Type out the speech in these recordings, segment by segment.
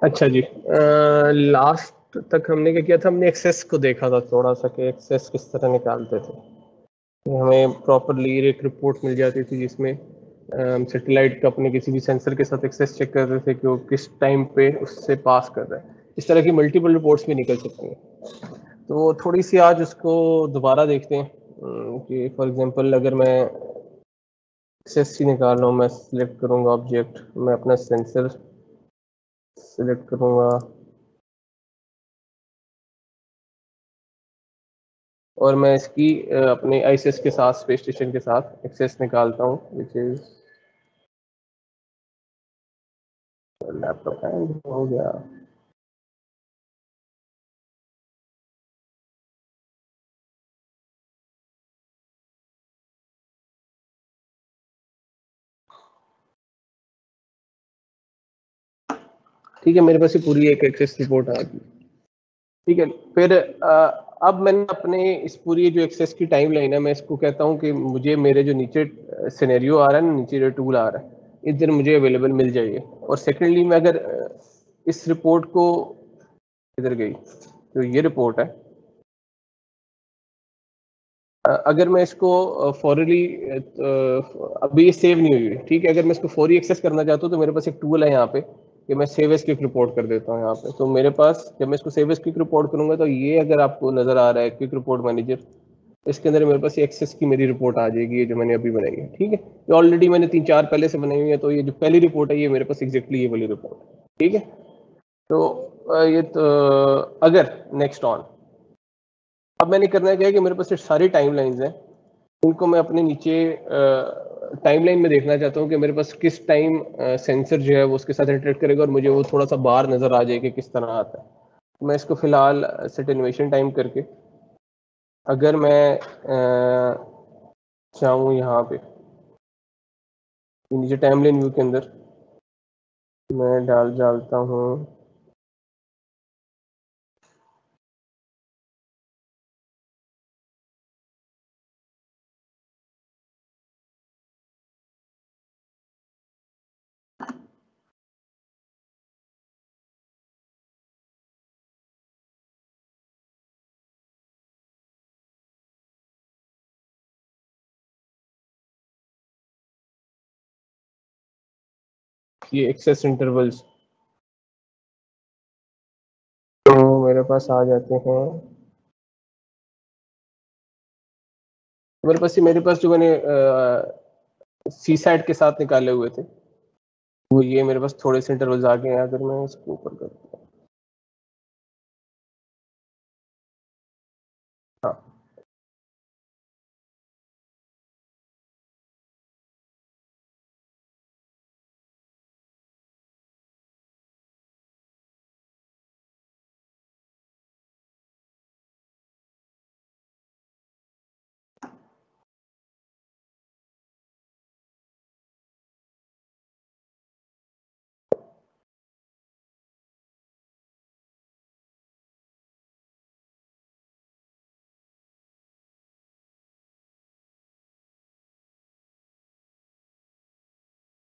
अच्छा जी, लास्ट तक हमने क्या किया था, हमने एक्सेस को देखा था थोड़ा सा कि एक्सेस किस तरह निकालते थे। तो हमें प्रॉपरली एक रिपोर्ट मिल जाती थी जिसमें सैटेलाइट का अपने किसी भी सेंसर के साथ एक्सेस चेक कर रहे थे कि वो किस टाइम पे उससे पास कर रहा है। इस तरह की मल्टीपल रिपोर्ट्स भी निकल सकती हैं। तो थोड़ी सी आज उसको दोबारा देखते हैं कि फॉर एग्जांपल अगर मैं एक्सेस ही निकाल रहा हूँ, मैं सिलेक्ट करूँगा ऑब्जेक्ट, मैं अपना सेंसर सिलेक्ट करूँगा और मैं इसकी अपने आईएसएस के साथ, स्पेस स्टेशन के साथ एक्सेस निकालता हूँ, विच इज लैपटॉप हैंग हो गया। ठीक है, मेरे पास ये पूरी एक एक्सेस रिपोर्ट आ गई। ठीक है, फिर अब मैंने अपने इस पूरी जो एक्सेस की टाइम लाइन है, मैं इसको कहता हूँ कि मुझे मेरे जो नीचे सिनेरियो आ रहा है ना, नीचे जो टूल आ रहा है, इधर मुझे अवेलेबल मिल जाइए। और सेकेंडली मैं अगर इस रिपोर्ट को, इधर गई तो ये रिपोर्ट है, अगर मैं इसको फॉरली, अभी ये सेव नहीं हुई, ठीक है, अगर मैं इसको फौरी एक्सेस करना चाहता हूँ तो मेरे पास एक टूल है यहाँ पे कि मैं सेव एज क्विक रिपोर्ट कर देता हूँ यहाँ पे। तो मेरे पास जब मैं इसको सेव एज क्विक रिपोर्ट करूंगा तो ये अगर आपको नजर आ रहा है क्विक रिपोर्ट मैनेजर, इसके अंदर मेरे पास एक्सेस की मेरी रिपोर्ट आ जाएगी, ये जो मैंने अभी बनाई है। ठीक है, ये ऑलरेडी मैंने 3-4 पहले से बनाई हुई है, तो ये जो पहली रिपोर्ट है ये मेरे पास एग्जैक्टली ये वाली रिपोर्ट है। ठीक है, तो ये तो अगर नेक्स्ट ऑन, अब मैंने करना क्या है कि मेरे पास ये सारी टाइम लाइन्स हैं, उनको मैं अपने नीचे टाइमलाइन में देखना चाहता हूँ कि मेरे पास किस टाइम सेंसर जो है वो उसके साथ इंटरेक्ट करेगा और मुझे वो थोड़ा सा बाहर नजर आ जाए कि किस तरह आता है। तो मैं इसको फिलहाल सेट एनिमेशन टाइम करके, अगर मैं चाहूँ यहाँ पे नीचे टाइमलाइन व्यू के अंदर मैं डालता हूँ ये एक्सेस इंटरवल्स, तो मेरे पास आ जाते हैं। मेरे पास जो मैंने सी सैट के साथ निकाले हुए थे, वो ये मेरे पास थोड़े से इंटरवल्स आ गए हैं। अगर मैं इसको ऊपर करता हूँ, हाँ,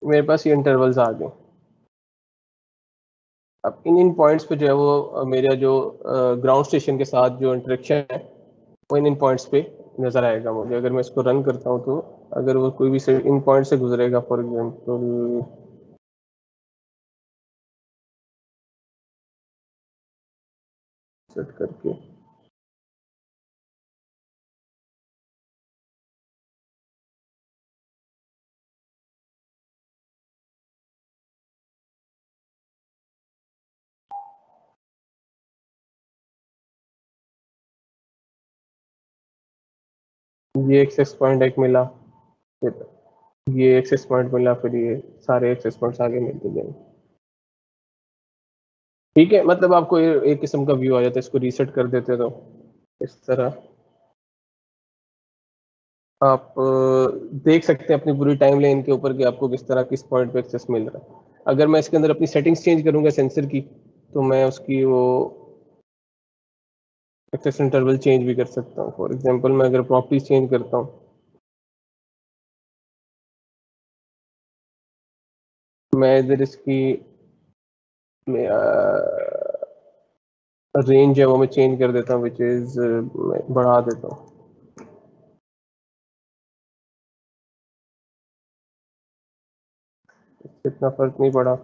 मेरे पास ये इंटरवल्स आ गए। अब इन पॉइंट्स पे जो है वो मेरा जो ग्राउंड स्टेशन के साथ जो इंटरेक्शन है वो इन पॉइंट्स पे नजर आएगा मुझे। अगर मैं इसको रन करता हूँ तो अगर वो कोई भी से इन पॉइंट से गुजरेगा, फॉर एग्जांपल सेट करके, ये एक्सेस पॉइंट एक मिला, फिर ये एक्सेस पॉइंट मिला, फिर ये सारे एक्सेस पॉइंट्स आगे मिलते जाएंगे। ठीक है, मतलब आपको एक किस्म का व्यू आ जाता है। इसको रीसेट कर देते तो इस तरह आप देख सकते हैं अपनी पूरी टाइम लाइन के ऊपर कि आपको किस तरह किस पॉइंट पे एक्सेस मिल रहा है। अगर मैं इसके अंदर अपनी सेटिंग्स चेंज करूंगा सेंसर की, तो मैं उसकी वो एक्सेस इंटरवल चेंज भी कर सकता हूँ। फॉर एग्जांपल मैं अगर प्रॉपर्टीज चेंज करता हूँ, मैं इधर इसकी रेंज है वो मैं चेंज कर देता हूँ, विच इज बढ़ा देता हूँ। इतना फर्क नहीं पड़ा।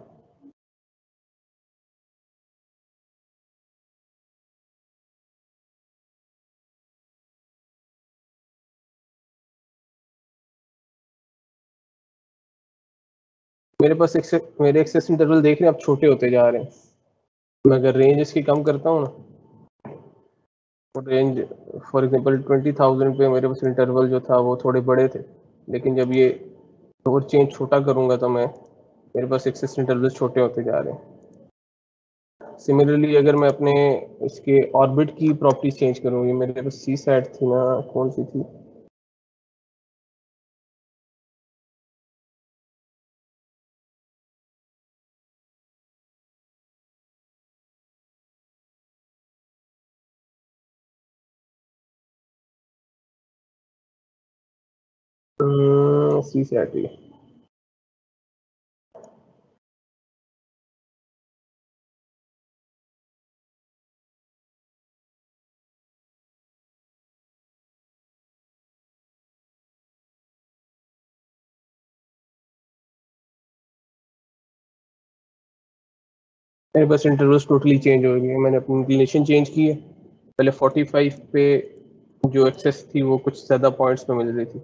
मेरे पास मेरे एक्सेस इंटरवल देख रहे हैं, अब छोटे होते जा रहे हैं। मैं अगर रेंज इसकी कम करता हूँ ना, तो रेंज फॉर एग्जांपल 20,000 पे मेरे पास इंटरवल जो था वो थोड़े बड़े थे, लेकिन जब ये और चेंज छोटा करूंगा तो मेरे पास एक्सेस इंटरवल छोटे होते जा रहे हैं। सिमिलरली अगर मैं अपने इसके ऑर्बिट की प्रॉपर्टी चेंज करूँगी, मेरे पास सी सैट थी ना, कौन सी थी, सी सैट ही। मेरे पास इंटरवल्स टोटली चेंज हो गए, मैंने अपनी इंक्लिनेशन चेंज की है। पहले 45 पे जो एक्सेस थी वो कुछ ज़्यादा पॉइंट्स पे मिल रही थी,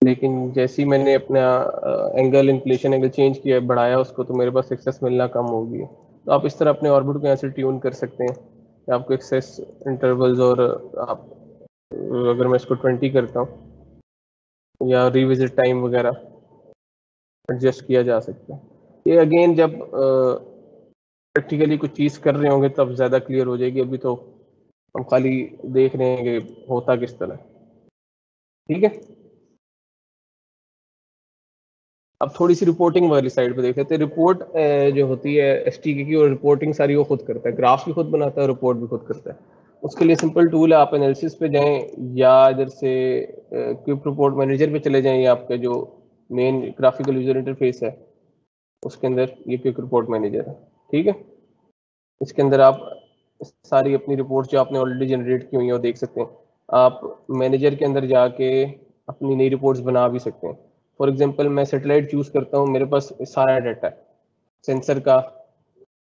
लेकिन जैसे ही मैंने अपना एंगल इंक्लिनेशन एंगल चेंज किया, बढ़ाया उसको, तो मेरे पास एक्सेस मिलना कम हो गई है। तो आप इस तरह अपने ऑर्बिट को यहाँ से ट्यून कर सकते हैं कि आपको एक्सेस इंटरवल्स, और आप अगर मैं इसको 20 करता हूँ या रिविजिट टाइम वगैरह एडजस्ट किया जा सकता है। ये अगेन जब प्रैक्टिकली कुछ चीज़ कर रहे होंगे तब ज़्यादा क्लियर हो जाएगी, अभी तो हम खाली देख रहे हैं कि होता किस तरह। ठीक है, अब थोड़ी सी रिपोर्टिंग वाली साइड पे देख लेते हैं। रिपोर्ट जो होती है एसटीके की, और रिपोर्टिंग सारी वो खुद करता है, ग्राफ भी खुद बनाता है, रिपोर्ट भी खुद करता है। उसके लिए सिंपल टूल है, आप एनालिसिस पे जाएं या इधर से क्विक रिपोर्ट मैनेजर पे चले जाएं, या आपका जो मेन ग्राफिकल यूजर इंटरफेस है उसके अंदर ये क्विक रिपोर्ट मैनेजर है। ठीक है, इसके अंदर आप सारी अपनी रिपोर्ट जो आपने ऑलरेडी जनरेट की हुई है वो देख सकते हैं। आप मैनेजर के अंदर जाके अपनी नई रिपोर्ट्स बना भी सकते हैं। फॉर एग्जांपल मैं सैटेलाइट चूज करता हूँ, मेरे पास सारा डाटा है सेंसर का,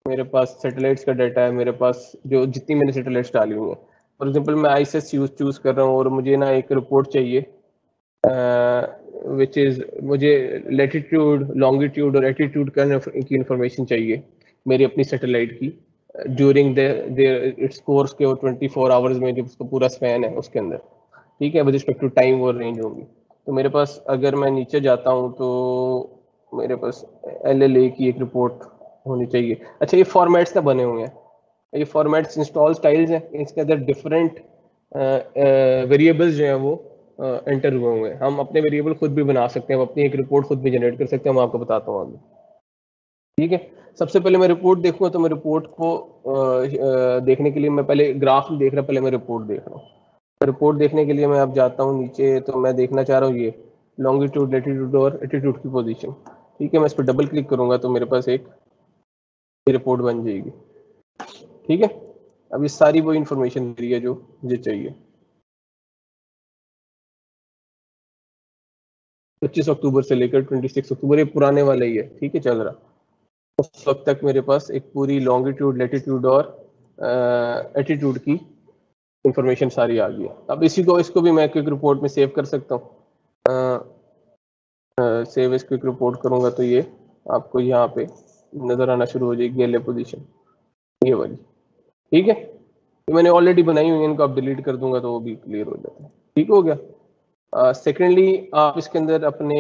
मेरे पास सैटेलाइट्स का डाटा है, मेरे पास जो जितनी मैंने सैटेलाइट्स डाली हुई है। फॉर एग्जांपल मैं आईएसएस चूज कर रहा हूँ और मुझे ना एक रिपोर्ट चाहिए विच इज़, मुझे लेटीट्यूड लॉन्गिट्यूड और एटीट्यूड की इंफॉर्मेशन चाहिए मेरी अपनी सैटेलाइट की ड्यूरिंग इट्स कोर्स के, और 24 आवर्स में जो उसका पूरा स्पैन है उसके अंदर। ठीक है, विद रिस्पेक्ट टू टाइम और रेंज होगी। तो मेरे पास अगर मैं नीचे जाता हूँ तो मेरे पास एलएलए की एक रिपोर्ट होनी चाहिए। अच्छा, ये फॉर्मेट्स ना बने हुए हैं, ये फॉर्मेट्स इंस्टॉल स्टाइल्स हैं, इसके अंदर डिफरेंट वेरिएबल्स जो हैं वो एंटर हुए हुए हैं। हम अपने वेरिएबल खुद भी बना सकते हैं, हम अपनी एक रिपोर्ट खुद भी जनरेट कर सकते हैं, मैं आपको बताता हूँ आगे। ठीक है, सबसे पहले मैं रिपोर्ट देखूंगा तो मैं रिपोर्ट को देखने के लिए मैं पहले ग्राफ नहीं देख रहा, पहले मैं रिपोर्ट देख रहा हूँ। रिपोर्ट देखने के लिए मैं अब जाता हूँ नीचे, तो मैं देखना चाह रहा हूँ ये लॉन्गिट्यूड लेटीट्यूड और एटीट्यूड की पोजीशन। ठीक है, मैं इस पर डबल क्लिक करूंगा तो मेरे पास एक रिपोर्ट बन जाएगी। ठीक है, अब ये सारी वो इन्फॉर्मेशन दे रही है जो मुझे चाहिए। 25 अक्टूबर से लेकर 26 अक्टूबर, ये पुराने वाला ही है। ठीक है, चल रहा उस वक्त तक मेरे पास एक पूरी लॉन्गिट्यूड लेटीट्यूड और एटीट्यूड की इंफॉर्मेशन सारी आ गई है। अब इसको भी मैं क्विक रिपोर्ट में सेव कर सकता हूँ। सेव एज क्विक रिपोर्ट करूंगा तो ये आपको यहाँ पे नजर आना शुरू हो जाएगी, ये पोजीशन, ये वाली। ठीक है, तो मैंने ऑलरेडी बनाई हुई है, इनको आप डिलीट कर दूंगा तो वो भी क्लियर हो जाता है। ठीक हो गया। सेकेंडली आप इसके अंदर अपने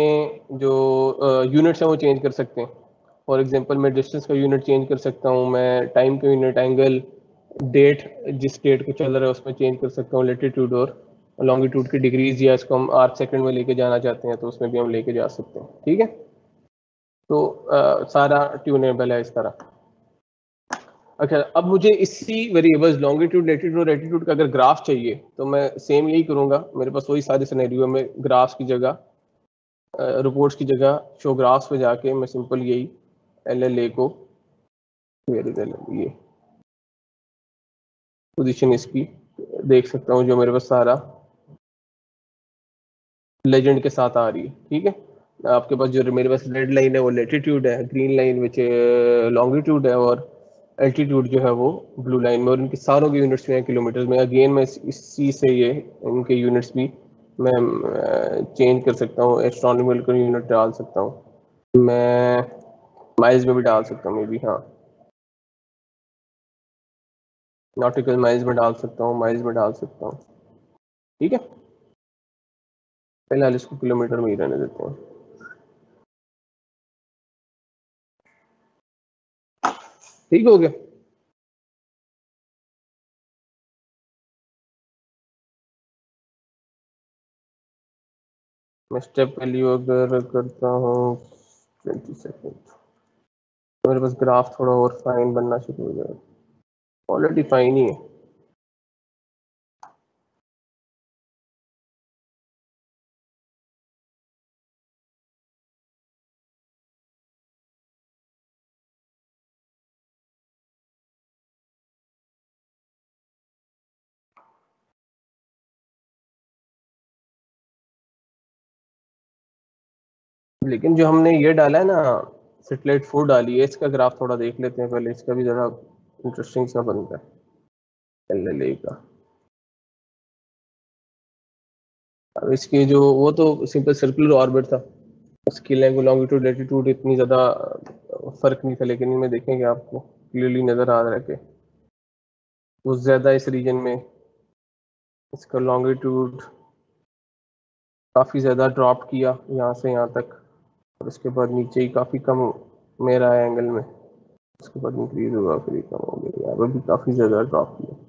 जो यूनिट्स हैं वो चेंज कर सकते हैं। फॉर एग्जांपल मैं डिस्टेंस का यूनिट चेंज कर सकता हूँ, मैं टाइम का यूनिट, एंगल, डेट, जिस डेट को चल रहा है उसमें चेंज कर सकता हूँ, लेटीट्यूड और लॉन्गिट्यूड की डिग्रीज, या इसको हम आर्क सेकंड में लेके जाना चाहते हैं तो उसमें भी हम लेके जा सकते हैं। ठीक है, तो सारा ट्यूनेबल है इस तरह। अच्छा, अब मुझे इसी वेरिएबल्स लॉन्गिट्यूड लेटीट्यूड और एटीट्यूड का अगर ग्राफ चाहिए तो मैं सेम यही करूंगा, मेरे पास वही सारे सिनेरियो में ग्राफ्स की जगह, रिपोर्ट्स की जगह शो ग्राफ्स पे जाके मैं सिंपल यही एलएलए को ये पोजीशन इसकी देख सकता हूँ, जो मेरे पास सारा लेजेंड के साथ आ रही है। ठीक है, आपके पास जो मेरे पास रेड लाइन है वो लेटीट्यूड है, ग्रीन लाइन विच लॉन्गिट्यूड है, और एल्टीट्यूड जो है वो ब्लू लाइन में, और इनके सारों के यूनिट्स में है किलोमीटर में। अगेन मैं इसी से ये इनके यूनिट्स भी मैं चेंज कर सकता हूँ, एस्ट्रोनॉमिकल यूनिट डाल सकता हूँ, मैं माइल्स में भी डाल सकता हूँ मे बी, हाँ नॉटिकल माइल्स में डाल सकता हूँ, माइल्स में डाल सकता हूँ। ठीक है, फिलहाल इसको किलोमीटर में ही रहने देते हैं। ठीक हो गया। मैं स्टेप वैल्यू अगर करता हूँ 20 सेकेंड, तो मेरे पास ग्राफ थोड़ा और फाइन बनना शुरू हो जाएगा, ऑलरेडी फाइन ही है। लेकिन जो हमने ये डाला है ना, सेटेलाइट 4 डाली है, इसका ग्राफ थोड़ा देख लेते हैं पहले, इसका भी जरा इंटरेस्टिंग सा बनता है एलएलए का। अब इसकी जो वो तो सिंपल सर्कुलर ऑर्बिट था, उसकी लॉन्गिट्यूड लैटिट्यूड इतनी ज़्यादा फर्क नहीं था, लेकिन इनमें देखेंगे आपको क्लियरली नज़र आ रहा है कि वो ज़्यादा इस रीजन में इसका लॉन्गिट्यूड काफ़ी ज़्यादा ड्रॉप किया यहाँ से यहाँ तक, और उसके बाद नीचे ही काफ़ी कम मेरा एंगल में, उसके बाद इंक्रीज हुआ, फिर कम हो गया, यहाँ पर भी काफ़ी ज़्यादा ड्रॉप किया।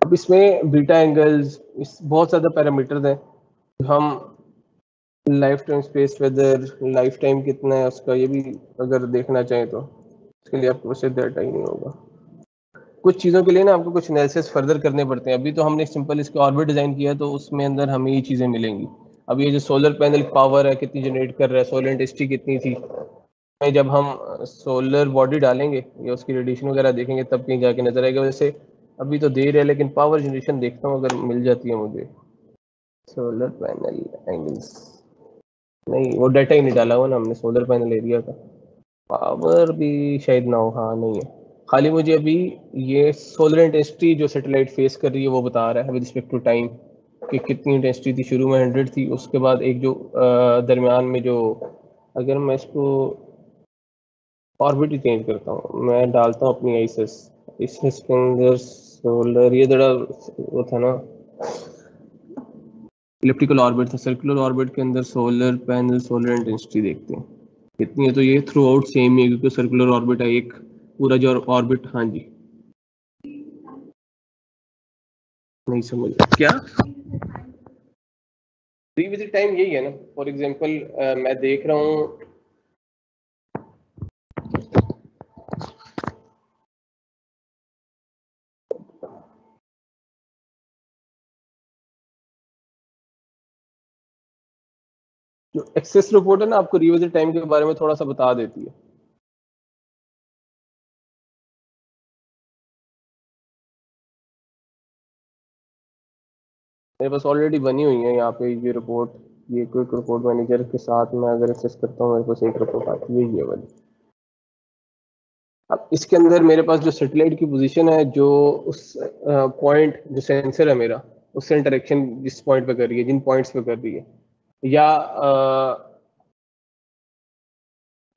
अब इसमें बीटा एंगल्स, इस बहुत ज़्यादा पैरामीटर्स हैं, हम life time space weather, life time कितना है उसका, ये भी अगर देखना चाहें तो इसके लिए आपको वैसे डाटा ही नहीं होगा। कुछ चीज़ों के लिए ना आपको कुछ एनालिसिस फर्दर करने पड़ते हैं। अभी तो हमने सिंपल इसका ऑर्बिट डिज़ाइन किया, तो उसमें अंदर हमें ये चीज़ें मिलेंगी। अब ये जो सोलर पैनल पावर है कितनी जनरेट कर रहा है, सोलर इंडस्ट्री कितनी थी, जब हम सोलर बॉडी डालेंगे या उसकी रेडिएशन वगैरह देखेंगे तब कहीं जाके नजर आएगा। वैसे अभी तो देर है, लेकिन पावर जनरेशन देखता हूँ अगर मिल जाती है मुझे। सोलर पैनल एंगल्स, नहीं वो डाटा ही नहीं डाला हुआ ना हमने सोलर पैनल एरिया का, पावर भी शायद ना हो, हाँ नहीं है, खाली मुझे अभी ये सोलर इंटेंसिटी जो सैटेलाइट फेस कर रही है वो बता रहा है विद रिस्पेक्ट टू टाइम कि कितनी इंटेंसिटी थी। शुरू में 100 थी, उसके बाद एक जो दरमियान में जो, अगर मैं इसको ऑर्बिट ही चेंज करता हूँ, मैं डालता हूँ अपनी आईसेस, आईसेस के अंदर सोलर, ये जरा वो था ना इलिप्टिकल ऑर्बिट था, सर्कुलर ऑर्बिट के अंदर सोलर पैनल सोलर इंटेंसिटी देखते हैं कितनी है, तो ये थ्रू आउट सेम ही है क्योंकि सर्कुलर ऑर्बिट है एक पूरा जो ऑर्बिट। हाँ जी, नहीं समझ क्या रिविजिट टाइम यही है ना, फॉर एग्जांपल मैं देख रहा हूँ जो एक्सेस रिपोर्ट है ना, आपको रिविजिट टाइम के बारे में थोड़ा सा बता देती है। मेरे पास ऑलरेडी बनी हुई है यहाँ पे ये रिपोर्ट, ये क्विक रिपोर्ट मैनेजर के साथ मैं अगर एक्सेस करता हूँ मेरे पास एक रिपोर्ट आती है ये वाली। अब इसके अंदर मेरे पास जो सैटेलाइट की पोजीशन है, जो उस पॉइंट जो सेंसर है मेरा, उससे इंटरेक्शन जिस पॉइंट पे कर रही है, जिन पॉइंट्स पे कर रही है, या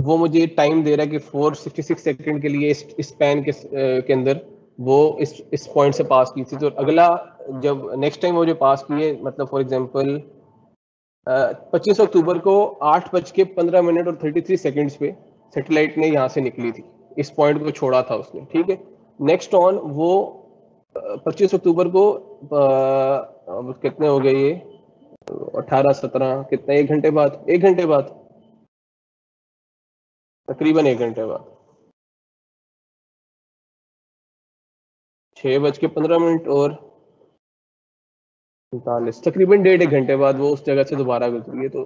वो मुझे टाइम दे रहा है कि 466 सेकंड के लिए इस स्पैन के अंदर वो इस पॉइंट से पास की थी। तो अगला जब नेक्स्ट टाइम वो जो पास किए, मतलब फॉर एग्जांपल 25 अक्टूबर को 8:15 और 33 सेकंड्स पे सैटेलाइट ने यहाँ से निकली थी, इस पॉइंट को छोड़ा था उसने। ठीक है, नेक्स्ट ऑन वो 25 अक्टूबर को कितने हो गए ये, 18 17 कितने, 1 घंटे बाद, 1 घंटे बाद, तकरीबन 1 घंटे बाद, 6:15 और 45, तकरीबन 1.5 घंटे बाद वो उस जगह से दोबारा गुजरी है। तो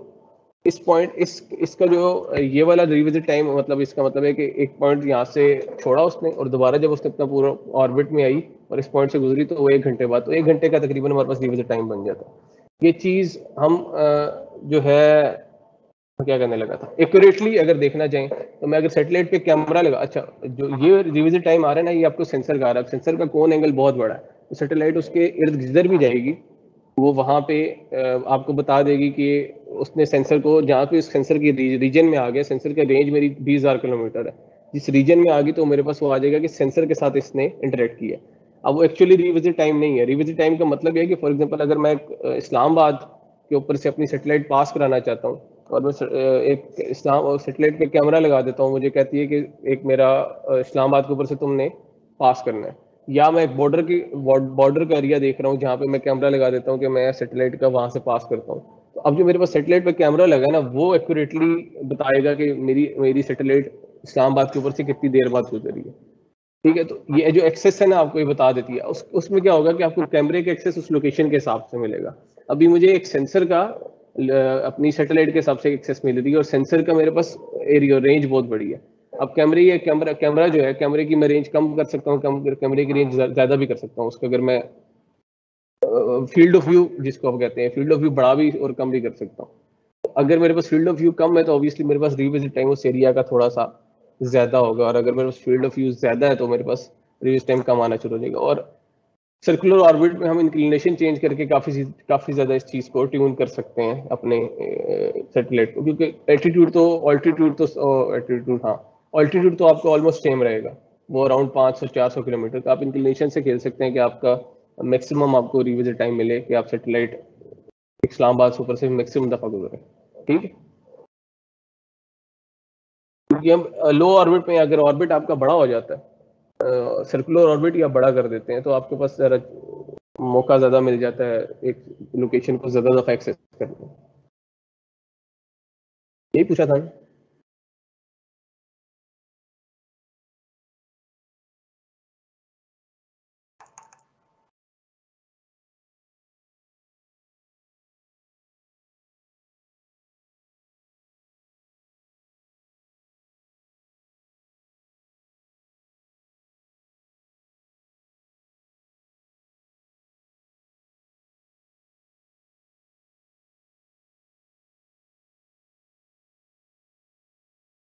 इस पॉइंट इसका जो ये वाला रिविजिट टाइम, मतलब इसका मतलब है कि एक पॉइंट यहाँ से छोड़ा उसने और दोबारा जब उसने अपना पूरा ऑर्बिट में आई और इस पॉइंट से गुजरी तो वो 1 घंटे बाद, तो 1 घंटे का तकरीबन हमारे पास रिविजिट टाइम बन जाता है। ये चीज़ हम जो है क्या करने लगा था, एक्यूरेटली अगर देखना चाहें तो मैं अगर सैटेलाइट पे कैमरा लगा, अच्छा जो ये रिविजिट टाइम आ रहा है ना, ये आपको सेंसर का आ रहा है, सेंसर का कोन एंगल बहुत बड़ा है, तो सैटेलाइट उसके इर्द गिर्द भी जाएगी, वो वहाँ पे आपको बता देगी कि उसने सेंसर को, जहाँ पे उस सेंसर की रीजन में आ गया, सेंसर का रेंज मेरी 20,000 किलोमीटर है, जिस रीजन में आ गई तो मेरे पास वो आ जाएगा कि सेंसर के साथ इसने इंटरेक्ट किया। अब वो एक्चुअली रिविजिट टाइम नहीं है, रिविजिट टाइम का मतलब है कि फॉर एग्जांपल अगर मैं इस्लामाबाद के ऊपर से अपनी सैटेलाइट पास कराना चाहता हूँ और मैं एक इस्लाम सैटेलाइट पे कैमरा लगा देता हूँ, मुझे कहती है कि एक मेरा इस्लामाबाद के ऊपर से तुमने पास करना है, या मैं एक बॉर्डर का एरिया देख रहा हूँ जहाँ पे मैं कैमरा लगा देता हूँ कि मैं सैटेलाइट का वहां से पास करता हूँ, तो अब जो मेरे पास सैटेलाइट पे कैमरा लगा है ना, वो एक्यूरेटली बताएगा कि मेरी मेरी सैटेलाइट इस्लामाबाद के ऊपर से कितनी देर बाद गुजरी है। ठीक है, तो ये जो एक्सेस है ना आपको ये बता देती है, उसमें क्या होगा कि आपको कैमरे के एक्सेस उस लोकेशन के हिसाब से मिलेगा। अभी मुझे एक सेंसर का अपनी सैटेलाइट के हिसाब से एक्सेस मिल रही है और सेंसर का मेरे पास एरिया रेंज बहुत बड़ी है। अब कैमरा कैमरा जो है, कैमरे की मैं रेंज कम कर सकता हूँ, कैमरे की रेंज ज्यादा भी कर सकता हूँ उसको, अगर मैं फील्ड ऑफ व्यू जिसको आप कहते हैं, फील्ड ऑफ व्यू बढ़ा भी और कम भी कर सकता हूँ। अगर मेरे पास फील्ड ऑफ व्यू कम है तो ऑब्वियसली मेरे पास रिविजिट टाइम उस एरिया का थोड़ा सा ज्यादा होगा, और अगर मेरे पास फील्ड ऑफ व्यू ज्यादा है तो मेरे पास रिविजिट टाइम कम आना शुरू हो जाएगा। और सर्कुलर ऑर्बिट में हम इंक्लिनेशन चेंज करके काफी ज्यादा इस चीज को ट्यून कर सकते हैं अपने सैटेलाइट को, क्योंकि एल्टीट्यूड हाँ, ऑल्टीट्यूड तो आपको ऑलमोस्ट सेम रहेगा, वो अराउंड 500 400 किलोमीटर का। आप इंक्लिनेशन से खेल सकते हैं कि आपका मैक्सिमम आपको रिविजिट टाइम मिले कि आप सैटेलाइट इस्लामाबाद से ऊपर से मैक्सिमम दफा गुजरे। ठीक है, क्योंकि हम लो ऑर्बिट में, अगर ऑर्बिट आपका बड़ा हो जाता है, सर्कुलर ऑर्बिट या बड़ा कर देते हैं, तो आपके पास जरा मौका ज्यादा मिल जाता है एक लोकेशन को ज्यादा दफा एक्सेस करने का। यही पूछा था।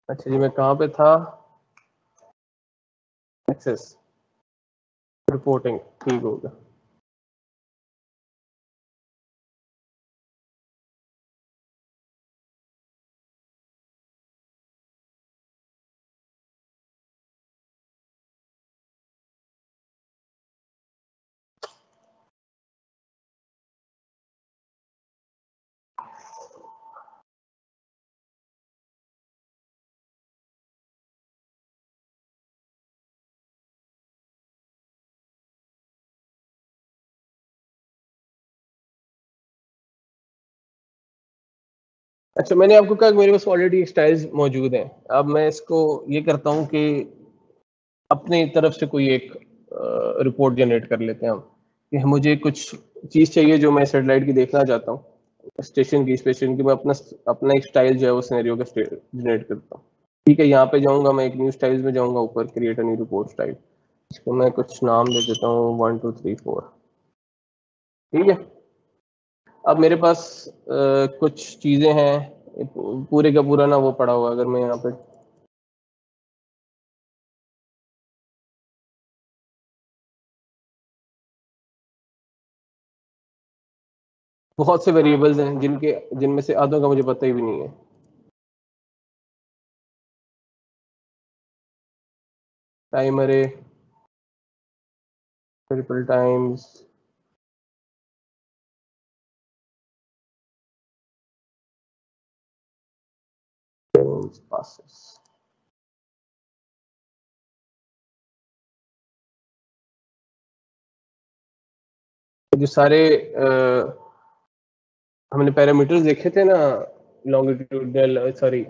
अच्छा जी, मैं कहाँ पे था, एक्सेस रिपोर्टिंग, ठीक होगा। अच्छा, मैंने आपको कहा कि मेरे पास ऑलरेडी स्टाइल्स मौजूद हैं। अब मैं इसको ये करता हूँ कि अपनी तरफ से कोई एक रिपोर्ट जनरेट कर लेते हैं हम, कि मुझे कुछ चीज़ चाहिए जो मैं सेटेलाइट की देखना चाहता हूँ, स्टेशन की मैं अपना अपना एक स्टाइल जो है वो सिनेरियो का जनरेट करता हूँ। ठीक है, यहाँ पे जाऊँगा, मैं एक न्यू स्टाइल्स में जाऊँगा, ऊपर create a new report style, इसको मैं कुछ नाम दे देता हूँ 1 2 3 4। ठीक है, अब मेरे पास कुछ चीज़ें हैं, पूरे का पूरा ना वो पड़ा हुआ, अगर मैं यहाँ पे बहुत से वेरिएबल्स हैं जिनमें से आधों का मुझे पता ही भी नहीं है। टाइम अरे, ट्रिपल टाइम्स, पासेस, जो सारे हमने पैरामीटर्स देखे थे ना, longitudinal, sorry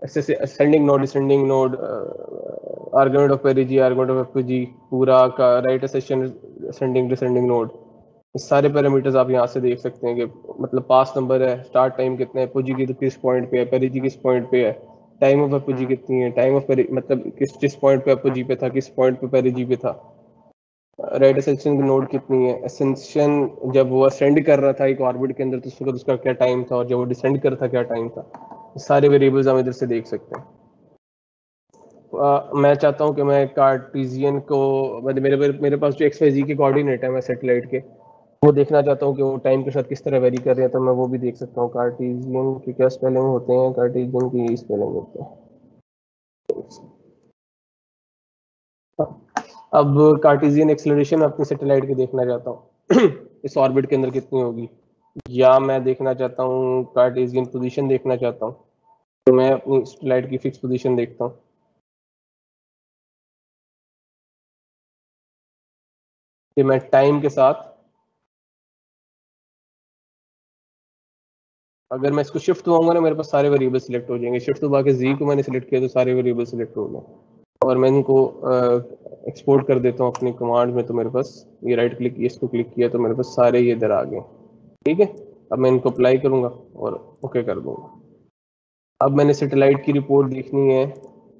ascending node, descending node, argument of perigee, argument of एफजी, पूरा का right ascension, ascending descending node, सारे पैरामीटर्स आप यहाँ से देख सकते हैं कि मतलब पास नंबर है, स्टार्ट टाइम कितना है, एपोजी की किस पॉइंट पे है, पेरिजी किस पॉइंट पे है, टाइम ऑफ एपोजी कितनी है, टाइम ऑफ मतलब किस पॉइंट पे एपोजी पे था, किस पॉइंट पे पेरिजी पे था, राइट असेंशन की नोड कितनी है, असेंशन जब वो असेंड कर रहा था एक ऑर्बिट के अंदर तो उसका क्या टाइम था, और जब वो डिसेंड कर रहा था क्या टाइम था, सारे वेरिएबल्स हम इधर से देख सकते हैं। मैं चाहता हूं कि मैं कार्टेशियन को मेरे पास जो एक्स वाई जी के कोऑर्डिनेट है मैं सैटेलाइट के, वो देखना चाहता हूं कि वो टाइम के साथ किस तरह वेरी कर रहे हैं, तो मैं वो भी देख सकता हूं। कार्टेशियन की क्या स्पेलिंग होते हैं, कार्टेशियन की स्पेलिंग होते हैं। अब कार्टेशियन एक्सेलरेशन अपनी सैटेलाइट की देखना चाहता हूँ इस ऑर्बिट के अंदर कितनी होगी, या मैं देखना चाहता हूँ कार्टेशियन पोजीशन देखना चाहता हूँ, तो मैं अपनी सैटेलाइट की फिक्स पोजीशन देखता हूँ कि मैं टाइम के साथ, अगर मैं इसको शिफ्ट दबाऊंगा ना मेरे पास सारे वेरिएबल सिलेक्ट हो जाएंगे, शिफ्ट दबा के जी को मैंने सिलेक्ट किया तो सारे वेरिएबल सिलेक्ट हो गए, और मैं इनको एक्सपोर्ट कर देता हूँ अपनी कमांड में, तो मेरे पास ये राइट क्लिक किया, इसको क्लिक किया तो मेरे पास सारे ये इधर आ गए। ठीक है, अब मैं इनको अप्लाई करूंगा और ओके कर दूंगा। अब मैंने सैटेलाइट की रिपोर्ट देखनी है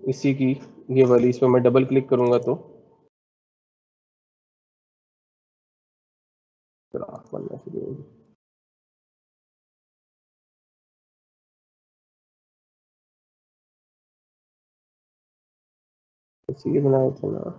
इसी की, ये वाली, इस पर मैं डबल क्लिक करूंगा तो ग्राफ बनना शुरू होगी। इसी बनाए थे ना,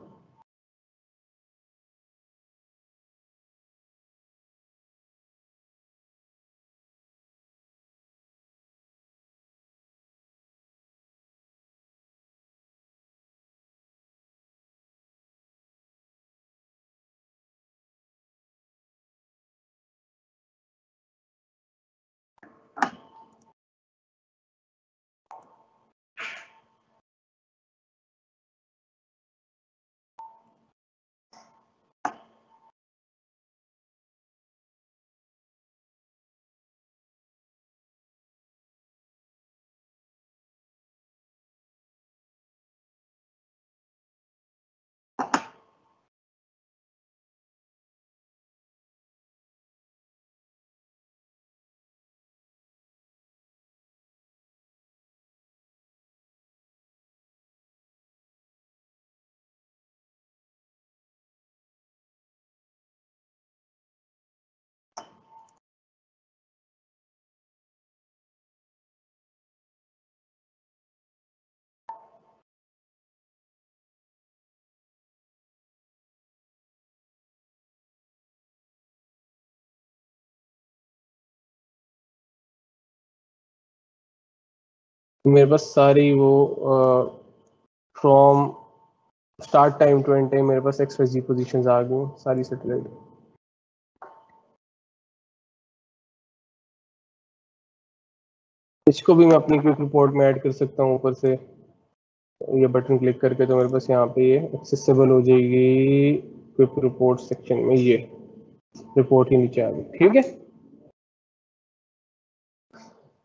मेरे पास सारी वो from start time to end time मेरे पास एक्स वाई जी पोजीशंस आ गई सारी सैटेलाइट। इसको भी मैं अपनी क्विक रिपोर्ट में ऐड कर सकता हूँ ऊपर से, ये बटन क्लिक करके, तो मेरे पास यहाँ पे ये एक्सेसिबल हो जाएगी क्विक रिपोर्ट सेक्शन में, ये रिपोर्ट ही नीचे आ गई। ठीक है,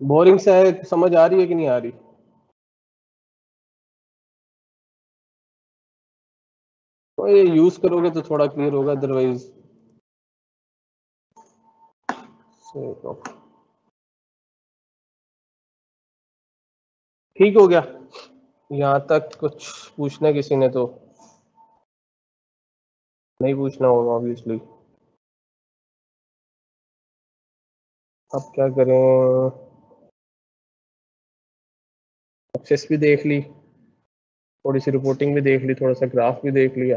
बोरिंग सा है, समझ आ रही है कि नहीं आ रही? तो ये यूज करोगे तो थोड़ा क्लियर होगा, अदरवाइज ठीक हो गया। यहाँ तक कुछ पूछना किसी ने तो नहीं पूछना होगा ऑब्वियसली। अब क्या करें, एक्सेस भी देख ली, थोड़ी सी रिपोर्टिंग भी देख ली, थोड़ा सा ग्राफ भी देख लिया।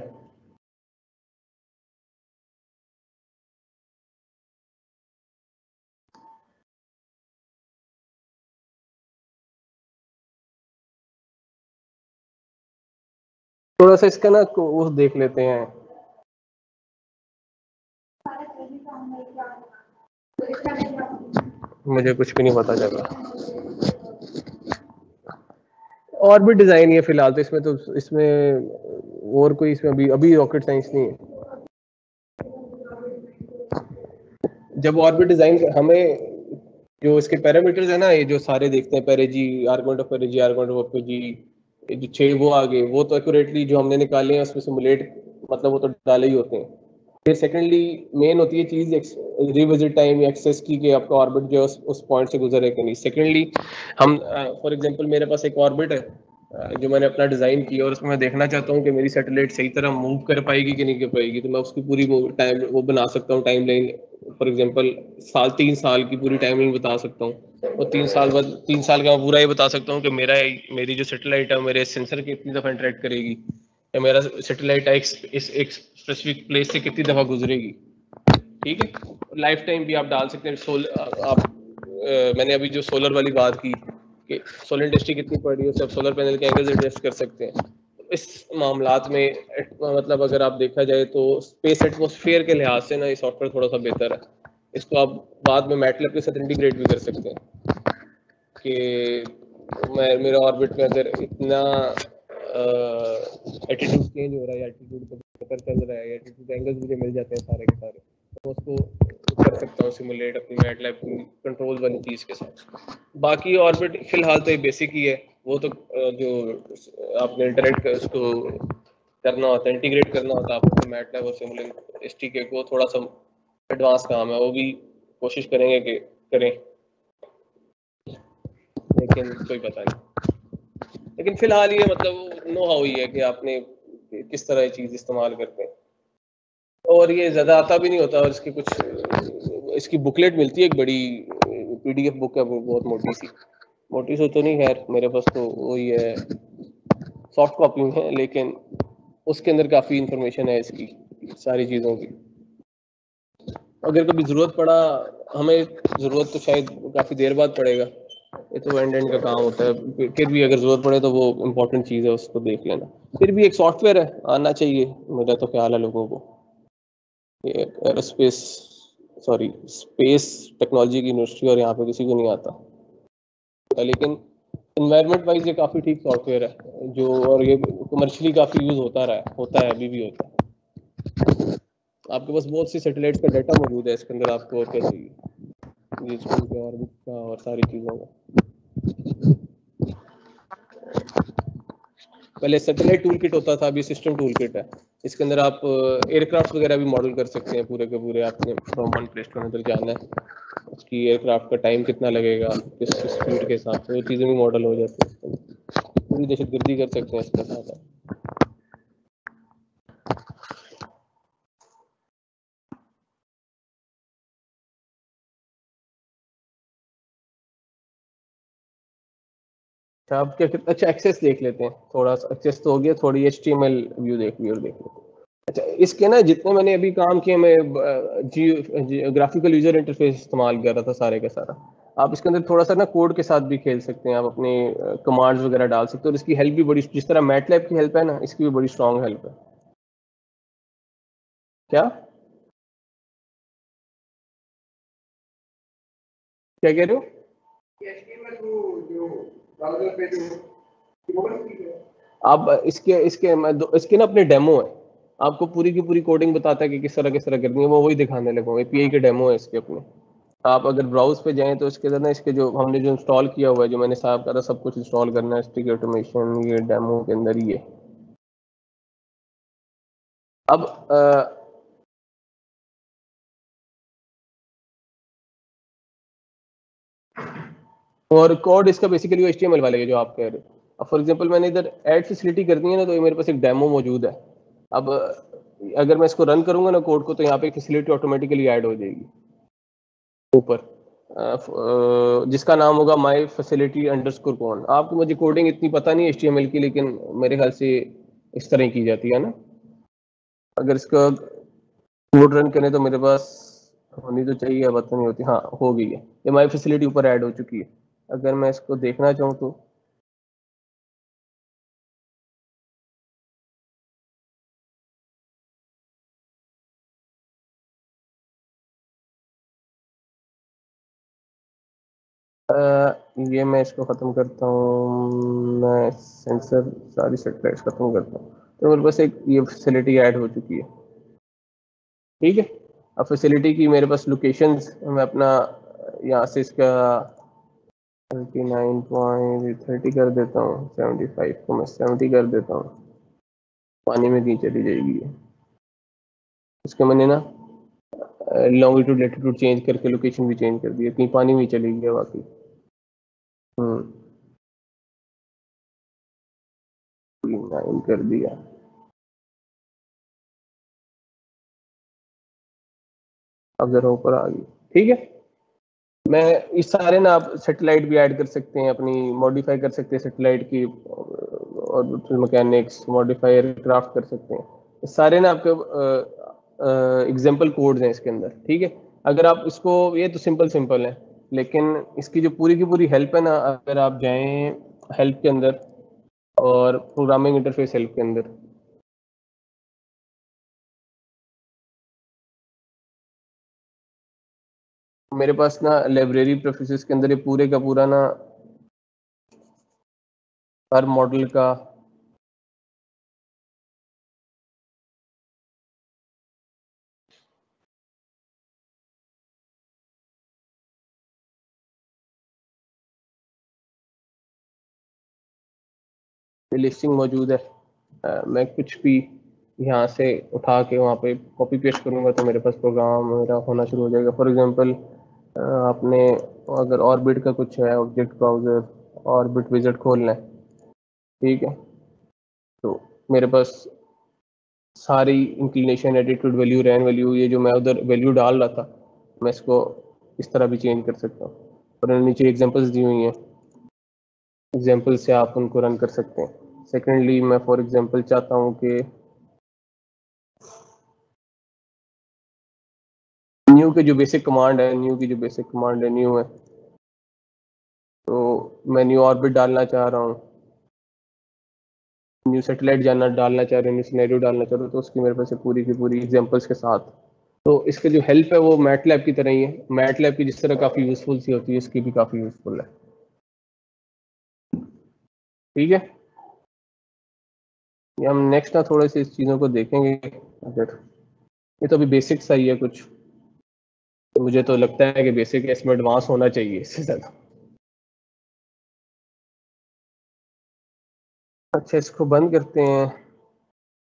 थोड़ा सा इसका ना वो देख लेते हैं, मुझे कुछ भी नहीं पता चला। और भी डिजाइन है फिलहाल तो इसमें, तो इसमें और कोई इसमें अभी अभी रॉकेट साइंस नहीं है। जब ऑर्बिट डिजाइन हमें जो इसके पैरामीटर्स है ना, ये जो सारे देखते हैं, perigee, argument of perigee, argument of perigee, ये जो 6 वो आ गए, वो तो एक्यूरेटली जो हमने निकाले हैं उसमें सिमुलेट, मतलब वो तो डाले ही होते हैं। फिर सेकेंडली मेन होती है चीज रिविजिट टाइम या एक्सेस की, कि आपका ऑर्बिट जो है उस पॉइंट से गुजरे कि नहीं। सेकेंडली हम फॉर एग्जांपल मेरे पास एक ऑर्बिट है जो मैंने अपना डिजाइन किया, और उसमें मैं देखना चाहता हूँ कि मेरी सैटेलाइट सही तरह मूव कर पाएगी कि नहीं कर पाएगी, तो मैं उसकी पूरी वो टाइम वो बना सकता हूँ, टाइम लाइन। फॉर एग्जांपल 3 साल की पूरी टाइम लाइन बता सकता हूँ, और 3 साल बाद 3 साल का मैं पूरा ये बता सकता हूँ कि मेरी जो सैटेलाइट है मेरे सेंसर की कितनी दफा इंटरेक्ट करेगी, या मेरा सैटेलाइट एक स्पेसिफिक प्लेस से कितनी दफा गुजरेगी। ठीक है, लाइफ टाइम भी आप डाल सकते हैं। मैंने अभी जो सोलर वाली बात की कि सोलर इंडस्ट्री कितनी पड़ रही है, उससे आप सोलर पैनल के एंगल्स एडजस्ट कर सकते हैं। इस मामलात में मतलब अगर आप देखा जाए तो स्पेस एटमॉस्फेयर के लिहाज से ना ये सॉफ्टवेयर थोड़ा सा बेहतर है। इसको आप बाद में मैटलैब के साथ इंटीग्रेट भी कर सकते हैं कि मेरे ऑर्बिट में अगर इतना एटीट्यूड चेंज हो रहा है, एटीट्यूड को पता चल रहा है, एटीट्यूड एंगल्स मुझे मिल जाते हैं सारे के सारे, तो उसको कर सकता हूँ सिमुलेट अपनी मैटलैब की कंट्रोल वाली चीज़ के साथ। बाकी ऑर्बिट फिलहाल तो ये बेसिक ही है, वो तो जो आपने इंटरेक्ट उसको करना होता है, इंटीग्रेट करना होता है आपको मैटलैब और सिमुलेट एसटीके को, थोड़ा सा एडवांस काम है, वो भी कोशिश करेंगे कि करें, लेकिन कोई पता नहीं। लेकिन फिलहाल ये मतलब नो हाउ ही है कि आपने किस तरह ये चीज़ इस्तेमाल करते हैं, और ये ज़्यादा आता भी नहीं होता, और इसकी कुछ इसकी बुकलेट मिलती है, एक बड़ी पीडीएफ बुक है, वो बहुत मोटी सी तो नहीं, खैर मेरे पास तो वही है, सॉफ्ट कॉपी में है, लेकिन उसके अंदर काफ़ी इंफॉर्मेशन है इसकी सारी चीज़ों की। अगर कभी ज़रूरत पड़ा हमें, ज़रूरत तो शायद काफ़ी देर बाद पड़ेगा, ये तो एंड का काम होता है, फिर भी अगर ज़रूरत पड़े तो वो इम्पोर्टेंट चीज़ है, उसको देख लेना। फिर भी एक सॉफ्टवेयर है, आना चाहिए, मेरा तो ख्याल है लोगों को। एरोस्पेस सॉरी स्पेस टेक्नोलॉजी की यूनिवर्सिटी, और यहाँ पे किसी को नहीं आता, लेकिन इन्वायरमेंट वाइज ये काफ़ी ठीक सॉफ्टवेयर है जो, और ये कमर्शियली काफ़ी यूज़ होता है अभी भी होता है। आपके पास बहुत सी सैटेलाइट्स का डाटा मौजूद है इसके अंदर, आपको और क्या चाहिए, ये स्कूल के ऑर्बिट का और सारी चीज़ों का। पहले सैटेलाइट टूल किट होता था, अभी सिस्टम टूल किट है। इसके अंदर आप एयरक्राफ्ट वगैरह भी मॉडल कर सकते हैं पूरे के पूरे। आपने from one place to another जाना है, उसकी एयरक्राफ्ट का टाइम कितना लगेगा, किस स्पीड के हिसाब से, वो चीज़ें भी मॉडल हो जाती है। पूरी दहशतगर्दी कर सकते हैं इसके साथ। आप क्या, अच्छा एक्सेस देख लेते हैं, थोड़ा सा एक्सेस तो हो गया, थोड़ी HTML व्यू देख लेते हैं। अच्छा, इसके ना जितने मैंने अभी काम किए, मैं ग्राफिकल यूजर इंटरफेस इस्तेमाल कर रहा था सारे का सारा। आप इसके अंदर थोड़ा सा ना कोड के साथ भी खेल सकते हैं, आप अपने कमांड्स वगैरह डाल सकते हो, और इसकी हेल्प भी बड़ी, जिस तरह मैटलैब की हेल्प है ना, इसकी भी बड़ी स्ट्रॉन्ग हेल्प है। क्या क्या कह रहे हो? आप इसके ना अपने डेमो है, आपको पूरी की पूरी कोडिंग बताता है कि किस तरह करनी है, वो वही दिखाने लगा हूँ। एपीआई के डेमो है इसके अपने। आप अगर ब्राउज पे जाएं तो इसके अंदर ना, इसके जो हमने जो इंस्टॉल किया हुआ है, जो मैंने साहब कहा था सब कुछ इंस्टॉल करना है, स्टिक ऑटोमेशन, ये डेमो के अंदर ही है। अब और कोड इसका बेसिकली वो HTML वाले है जो आप कह रहे हो। अब फॉर एग्जांपल मैंने इधर ऐड फैसिलिटी करनी है ना, तो ये मेरे पास एक डेमो मौजूद है। अब अगर मैं इसको रन करूंगा ना कोड को, तो यहाँ पे फैसिलिटी ऑटोमेटिकली ऐड हो जाएगी ऊपर, जिसका नाम होगा माई फैसिलिटी अंडरस्कोर कौन। आपको मुझे कोडिंग इतनी पता नहीं HTML की, लेकिन मेरे ख्याल से इस तरह की जाती है ना। अगर इसका कोड रन करें तो मेरे पास होनी तो चाहिए, पता नहीं होती, हाँ हो गई है, ये माई फैसिलिटी ऊपर ऐड हो चुकी है। अगर मैं इसको देखना चाहूँ तो ये मैं इसको ख़त्म करता हूँ, मैं सेंसर सारी सेटेलाइट्स ख़त्म करता हूँ, तो मेरे पास एक ये फैसिलिटी ऐड हो चुकी है। ठीक है, अब फैसिलिटी की मेरे पास लोकेशंस, मैं अपना यहाँ से इसका 39.30 कर देता हूँ, 75 को मैं 70 कर देता हूँ, पानी में कहीं चली जाएगी ये। इसके मैंने ना लॉन्गिट्यूड लेटीट्यूड चेंज करके लोकेशन भी चेंज कर दिया, कहीं पानी में चली गई बाकी। 9 कर दिया। अब जरा ऊपर आ गई, ठीक है। मैं इस सारे ना आप सेटेलाइट भी ऐड कर सकते हैं, अपनी मॉडिफाई कर सकते हैं सेटेलाइट की, और मैकेनिक्स मॉडिफाई एयरक्राफ्ट कर सकते हैं। इस सारे ना आपके एग्जांपल कोड्स हैं इसके अंदर, ठीक है। अगर आप इसको, ये तो सिंपल सिंपल है, लेकिन इसकी जो पूरी की पूरी हेल्प है ना, अगर आप जाएं हेल्प के अंदर और प्रोग्रामिंग इंटरफेस हेल्प के अंदर, मेरे पास ना लाइब्रेरी प्रेफरेंसेस के अंदर ये पूरे का पूरा ना हर मॉडल का लिस्टिंग मौजूद है। मैं कुछ भी यहाँ से उठा के वहाँ पे कॉपी पेस्ट करूँगा तो मेरे पास प्रोग्राम मेरा होना शुरू हो जाएगा। फॉर एग्जांपल आपने अगर ऑर्बिट का कुछ है, ऑब्जेक्ट ब्राउज़र ऑर्बिट विज़िट खोलना है, ठीक है, तो मेरे पास सारी इंक्लिनेशन, एटीट्यूड वैल्यू, रैन वैल्यू, ये जो मैं उधर वैल्यू डाल रहा था, मैं इसको इस तरह भी चेंज कर सकता हूँ। और नीचे एग्जांपल्स दी हुई हैं, एग्जांपल से आप उनको रन कर सकते हैं। सेकेंडली, मैं फॉर एग्जांपल चाहता हूँ कि न्यू के जो बेसिक कमांड है, न्यू है, तो मैं न्यू ऑर्बिट डालना चाह रहा हूँ, न्यू सेटेलाइट डालना चाह रहे हैं, न्यू सिनेरियो डालना चाह रहे हो, तो उसकी मेरे पास पूरी की पूरी एग्जांपल्स के साथ। तो इसका जो हेल्प है वो मैटलैब की तरह ही है। मैटलैब की जिस तरह काफ़ी यूजफुल सी होती है, इसकी भी काफ़ी यूजफुल है, ठीक है। ये हम नेक्स्ट ना थोड़े से इस चीज़ों को देखेंगे। अगर ये तो अभी बेसिक सा ही है कुछ, तो मुझे तो लगता है कि बेसिक इसमें एडवांस होना चाहिए इससे ज़्यादा। अच्छा, इसको बंद करते हैं।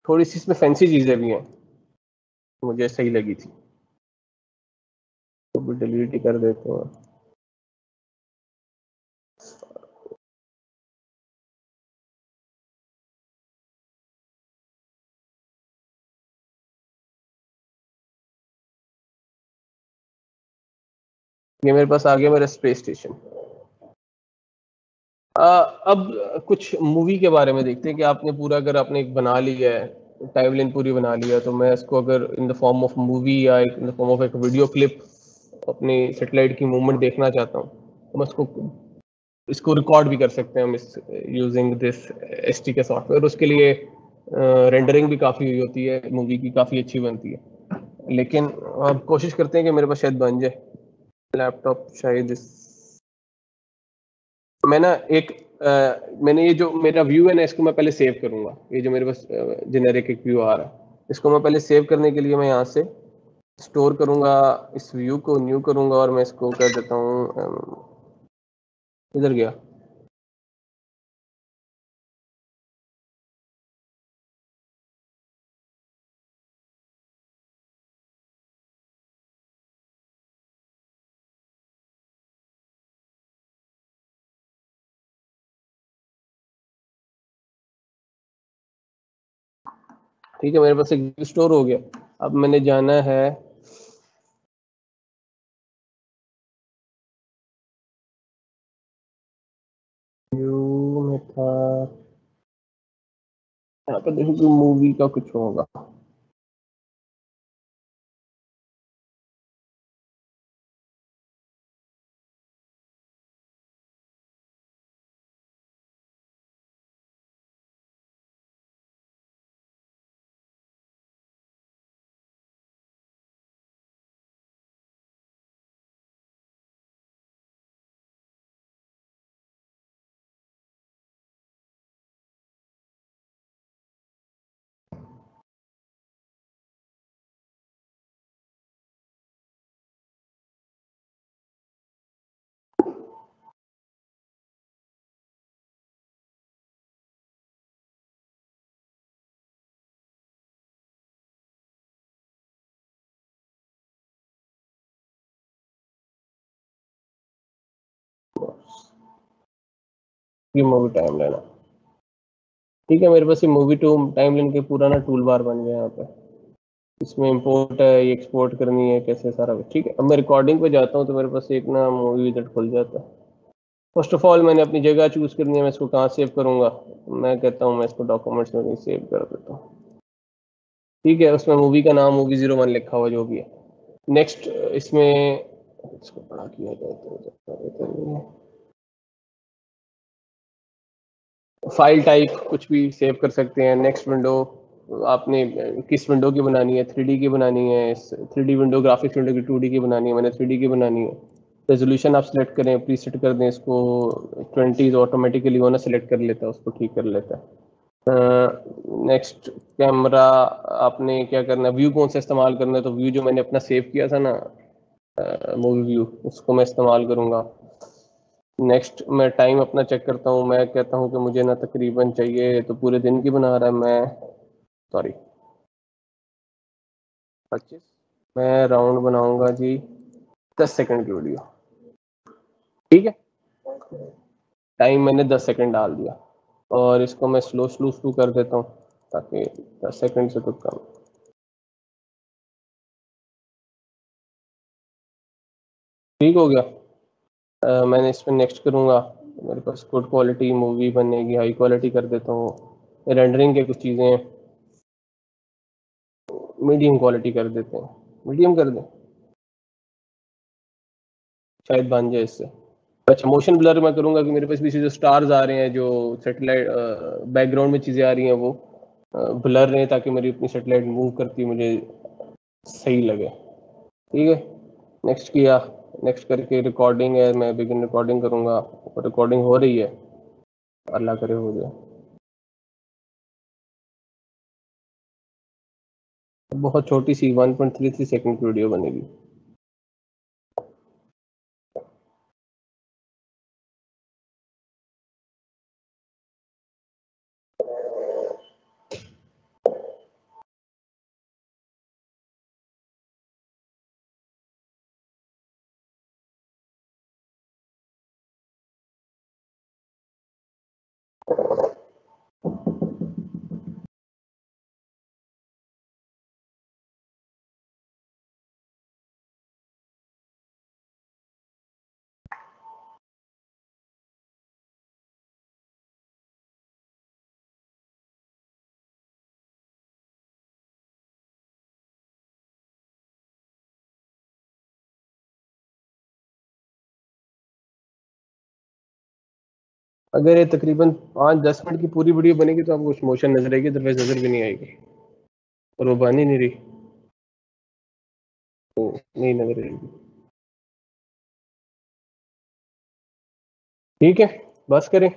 थोड़ी सी इसमें फैंसी चीज़ें भी हैं, मुझे सही लगी थी, तो भी डिलीट ही कर देते हैं। ये मेरे पास आ गया मेरा स्पेस स्टेशन। अब कुछ मूवी के बारे में देखते हैं कि आपने पूरा, अगर आपने एक बना लिया है, टाइमलाइन पूरी बना लिया, तो मैं इसको अगर in the form of movie या इन द फॉर्म ऑफ एक वीडियो क्लिप अपनी सेटेलाइट की मूवमेंट देखना चाहता हूँ, तो मैं इसको रिकॉर्ड भी कर सकते हैं हम इस यूजिंग दिस एसटी के सॉफ्टवेयर। उसके लिए रेंडरिंग भी काफ़ी हुई होती है, मूवी की काफ़ी अच्छी बनती है। लेकिन अब कोशिश करते हैं कि मेरे पास शायद बन जाए लैपटॉप, शायद इस मैं ना एक मैंने ये जो मेरा व्यू है ना, इसको मैं पहले सेव करूंगा। ये जो मेरे पास जेनेरिक एक व्यू आ रहा है, इसको मैं पहले सेव करने के लिए मैं यहाँ से स्टोर करूंगा, इस व्यू को न्यू करूंगा और मैं इसको कर देता हूँ इधर गया। ठीक है, मेरे पास एक व्यू स्टोर हो गया। अब मैंने जाना है, व्यू में था, यहाँ पर देखो मूवी का कुछ होगा। ये मूवी टाइम लेना, ठीक है। मेरे पास ये मूवी टू टाइम लेन के पूरा ना टूल बार बन गया यहाँ पे। इसमें इंपोर्ट है, ये एक्सपोर्ट करनी है, कैसे सारा कुछ, ठीक है। अब मैं रिकॉर्डिंग पे जाता हूँ तो मेरे पास एक ना मूवी विज़िट खुल जाता है। फर्स्ट ऑफ ऑल मैंने अपनी जगह चूज करनी है, मैं इसको कहाँ सेव करूंगा। मैं कहता हूँ मैं इसको डॉक्यूमेंट्स में सेव कर देता हूँ, ठीक है। उसमें मूवी का नाम Movie01 लिखा हुआ जो भी है। नेक्स्ट इसमें इसको बड़ा किया जाए तो फाइल टाइप कुछ भी सेव कर सकते हैं। नेक्स्ट विंडो आपने किस विंडो की बनानी है, 3D की बनानी है, 3D विंडो, ग्राफिक्स विंडो की 2D की बनानी है, मैंने 3D की बनानी है। रेजोल्यूशन आप सेलेक्ट करें, प्री सेट कर दें इसको 20 ऑटोमेटिकली वो ना सेलेक्ट कर लेता है, उसको ठीक कर लेता है। नेक्स्ट कैमरा, आपने क्या करना है, व्यू कौन सा इस्तेमाल करना है, तो व्यू जो मैंने अपना सेव किया था ना मूवी व्यू, उसको मैं इस्तेमाल करूंगा। नेक्स्ट मैं टाइम अपना चेक करता हूँ, मैं कहता हूँ कि मुझे ना तकरीबन चाहिए, तो पूरे दिन की बना रहा है मैं, सॉरी 25, मैं राउंड बनाऊंगा जी 10 सेकंड की वीडियो, ठीक है। टाइम मैंने 10 सेकंड डाल दिया और इसको मैं स्लो स्लो स्लो कर देता हूँ ताकि 10 सेकंड से तो कम। ठीक हो गया। मैंने इसमें नेक्स्ट करूँगा, मेरे पास गुड क्वालिटी मूवी बनेगी, हाई क्वालिटी कर देता हूँ। रेंडरिंग के कुछ चीज़ें मीडियम क्वालिटी कर देते हैं, मीडियम कर दें, शायद बन जाए इससे। अच्छा, मोशन ब्लर मैं करूँगा कि मेरे पास पीछे जो स्टार्स आ रहे हैं, जो सेटेलाइट बैकग्राउंड में चीज़ें आ रही हैं, वो ब्लर रहे ताकि मेरी अपनी सेटेलाइट मूव करती मुझे सही लगे, ठीक है। नेक्स्ट किया, नेक्स्ट करके रिकॉर्डिंग है, मैं बिगिन रिकॉर्डिंग करूँगा, रिकॉर्डिंग हो रही है, अल्लाह करे हो जाए। बहुत छोटी सी 1.33 सेकंड की वीडियो बनेगी। अगर ये तकरीबन 5-10 मिनट की पूरी वीडियो बनेगी तो आपको कुछ मोशन नजर आएगी, अदरवाइज नजर भी नहीं आएगी, और वो बन ही नहीं रही तो नहीं नजर आएगी। ठीक है, बस करें।